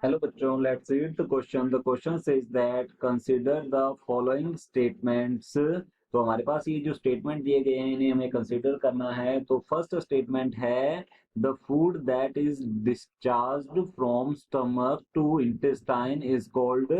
Hello बच्चों, let's read the question. The question says that consider the following statements. तो हमारे पास ये जो स्टेटमेंट दिए गए हैं इन्हें हमें कंसिडर करना है। तो फर्स्ट स्टेटमेंट है the food that is discharged from stomach to intestine is called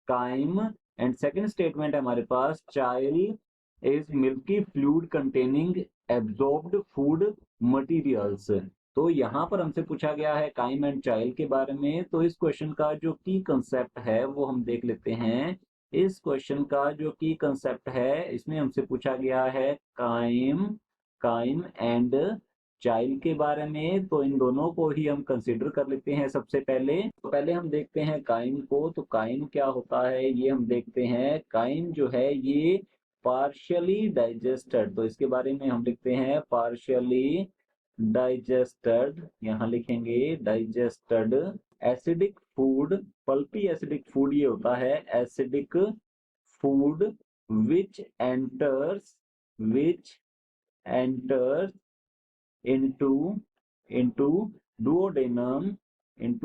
chyme. And second statement है हमारे पास chyle is milky fluid containing absorbed food materials. तो यहाँ पर हमसे पूछा गया है काइम एंड चाइल्ड के बारे में। तो इस क्वेश्चन का जो की कंसेप्ट है वो हम देख लेते हैं। इस क्वेश्चन का जो की कंसेप्ट है इसमें हमसे पूछा गया है काइम काइम एंड चाइल्ड के बारे में। तो इन दोनों को ही हम कंसिडर कर लेते हैं। सबसे पहले तो पहले हम देखते हैं काइम को। तो काइम क्या होता है ये हम देखते हैं। काइम जो है ये पार्शियली डाइजेस्टेड, तो इसके बारे में हम लिखते हैं पार्शियली डाइजेस्टेड, यहाँ लिखेंगे digested acidic food. Pulpy acidic food ये होता है acidic food which enters into into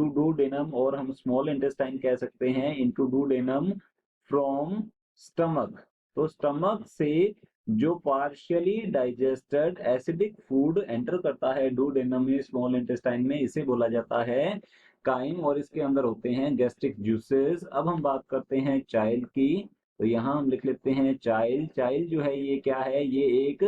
duodenum और हम स्मॉल इंटेस्टाइन कह सकते हैं इनटू डुओडेनम फ्रॉम स्टमक। तो स्टमक से जो partially digested acidic food enter करता है डुओडेनम में स्मॉल इंटेस्टाइन में, इसे बोला जाता है काइम और इसके अंदर होते हैं गैस्ट्रिक जूसेस। अब हम बात करते हैं चाइल्ड की। तो यहाँ हम लिख लेते हैं चाइल्ड। चाइल्ड जो है ये क्या है, ये एक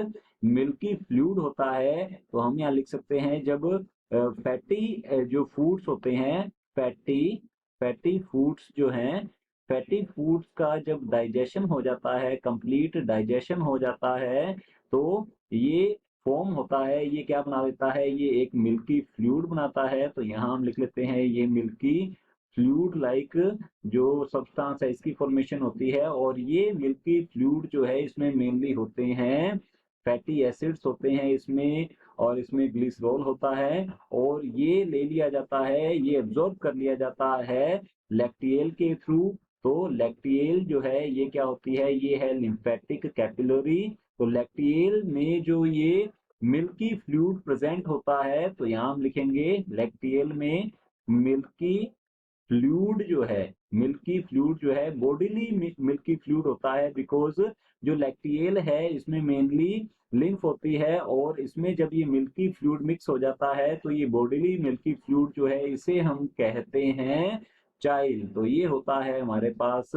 मिल्की फ्लूइड होता है। तो हम यहाँ लिख सकते हैं जब फैटी जो फूड्स होते हैं, फैटी फूड्स जो हैं, फैटी फूड्स का जब डाइजेशन हो जाता है, कंप्लीट डाइजेशन हो जाता है, तो ये फॉर्म होता है, ये क्या बना देता है, ये एक मिल्की फ्लूइड बनाता है। तो यहाँ हम लिख लेते हैं ये मिल्की फ्लूइड लाइक जो सब्सटेंस है इसकी फॉर्मेशन होती है। और ये मिल्की फ्लूइड जो है इसमें मेनली होते हैं फैटी एसिड्स होते हैं इसमें, और इसमें ग्लिसरॉल होता है, और ये ले लिया जाता है, ये एब्जॉर्ब कर लिया जाता है लैक्टियल के थ्रू। तो लैक्टियल जो है ये क्या होती है, ये है लिम्फेटिक कैपिलरी। तो लैक्टियल में जो ये मिल्की फ्लूइड प्रेजेंट होता है, तो यहाँ हम लिखेंगे लैक्टियल में मिल्की फ्लूइड जो है बॉडीली मिल्की फ्लूइड होता है, बिकॉज जो लैक्टियल है इसमें मेनली लिम्फ होती है, और इसमें जब ये मिल्की फ्लूइड मिक्स हो जाता है तो ये बॉडीली मिल्की फ्लूइड जो है इसे हम कहते हैं चाइल्ड। तो ये होता है हमारे पास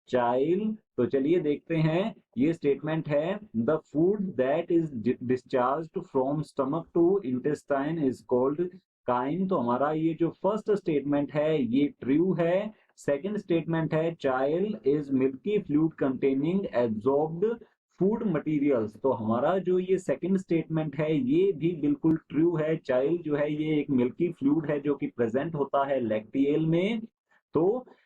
चाइल्ड। तो चलिए देखते हैं, ये स्टेटमेंट है the food that is discharged from stomach to intestine is called chyme. तो हमारा ये जो फर्स्ट स्टेटमेंट है ये ट्रू है। सेकंड स्टेटमेंट है child is milky fluid containing absorbed food materials. तो हमारा जो ये सेकंड स्टेटमेंट है ये भी बिल्कुल ट्रू है। चाइल्ड जो है ये एक मिल्की फ्लूइड है जो कि प्रेजेंट होता है लैक्टियल में। तो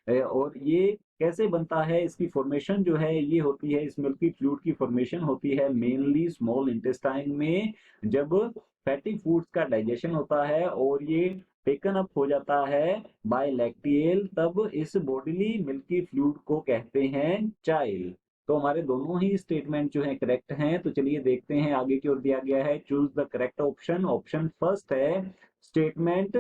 और ये कैसे बनता है, इसकी फॉर्मेशन जो है ये होती है, इस मिल्की फ्लूइड की फॉर्मेशन होती है मेनली स्मॉल इंटेस्टाइन में, जब फैटी फूड्स का डाइजेशन होता है और ये टेकन अप हो जाता है बाय लैक्टियल, तब इस बॉडीली मिल्की फ्लूइड को कहते हैं चाइल्ड। तो हमारे दोनों ही स्टेटमेंट जो है करेक्ट हैं। तो चलिए देखते हैं, आगे की ओर दिया गया है choose the correct option. Option first है statement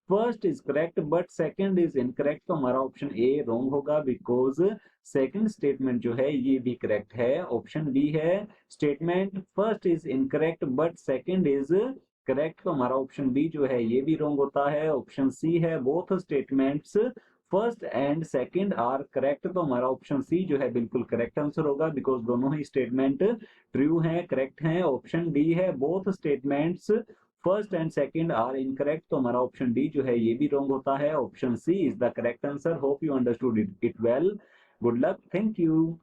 first is correct but second is incorrect. तो हमारा ऑप्शन ए रॉन्ग होगा, बिकॉज सेकंड स्टेटमेंट जो है ये भी करेक्ट है। ऑप्शन बी है statement first is incorrect but second is correct. तो हमारा ऑप्शन बी जो है ये भी रॉन्ग होता है। ऑप्शन सी है both statements first and second are correct. तो हमारा ऑप्शन सी जो है बिल्कुल करेक्ट आंसर होगा, बिकॉज दोनों ही स्टेटमेंट ट्रू हैं, करेक्ट हैं। ऑप्शन डी है both statements first and second are incorrect. तो हमारा ऑप्शन डी जो है ये भी रॉन्ग होता है। Option C is the correct answer. Hope you understood it well. Good luck, thank you.